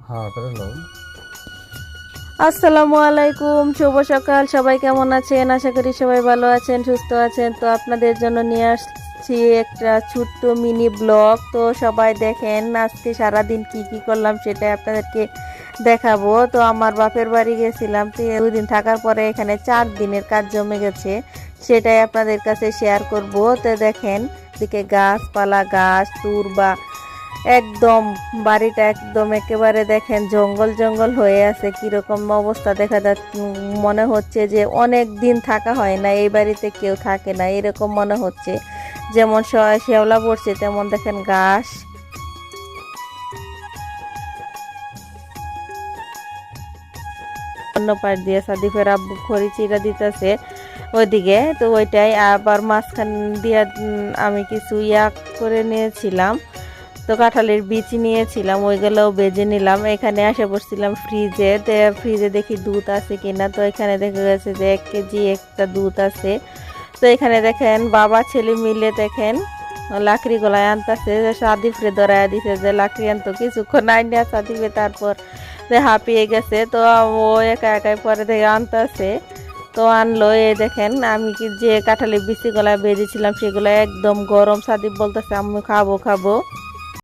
হ্যাঁ করে লো। আসসালামু আলাইকুম, শুভ সকাল। সবাই কেমন আছেন? আশা করি সবাই ভালো আছেন, সুস্থ আছেন। তো আপনাদের জন্য নিয়ে আসছি একটা ছোট্ট মিনি ব্লগ। তো সবাই দেখেন আজকে সারাদিন কি কি করলাম সেটা আপনাদেরকে দেখাবো। তো আমার বাপের বাড়ি গেছিলাম, তো 2 দিন থাকার পরে এখানে 4 দিনের কাজ জমে গেছে, সেটাই আপনাদের কাছে শেয়ার করব। তো দেখেন দিকে গাছপালা, গাছ তুর বা একদম বাড়িটা একদম একেবারে দেখেন জঙ্গল জঙ্গল হয়ে আছে। কিরকম অবস্থা দেখা যাচ্ছে, মনে হচ্ছে যে অনেক দিন থাকা হয় না এই বাড়িতে, কেউ থাকে না এরকম মনে হচ্ছে। যেমন শেওলা পড়ছে তেমন দেখেন ঘাস। অন্য পাশ দিয়ে সাদিফের আব্বু খড়ি চিরা দিতেছে ওইদিকে, তো ওইটাই আবার মাঝখান দিয়ে আমি কিছু করে নিয়েছিলাম। তো কাঁঠালের বীজ নিয়েছিলাম, ওইগুলোও বেজে নিলাম। এখানে আসে বসছিলাম ফ্রিজে, তো ফ্রিজে দেখি দুধ আছে কিনা। তো এখানে দেখা গেছে যে 1 কেজি একটা দুধ আছে। তো এখানে দেখেন বাবা ছেলে মিলে দেখেন লাকড়ি গলায় আনতেছে, সাদিফরে ধরাইয়া দিছে যে লাকড়ি আনতো, কিছুক্ষণ আইনা সাদিফে তারপর হাঁপিয়ে গেছে। তো ও একা একাই পরে থেকে আনতেছে। তো আনলো, এই দেখেন আমি যে কাঁঠালের বিচি গলায় বেজেছিলাম সেগুলো একদম গরম। সাদিফ বলতেছে আম্মু খাবো খাবো।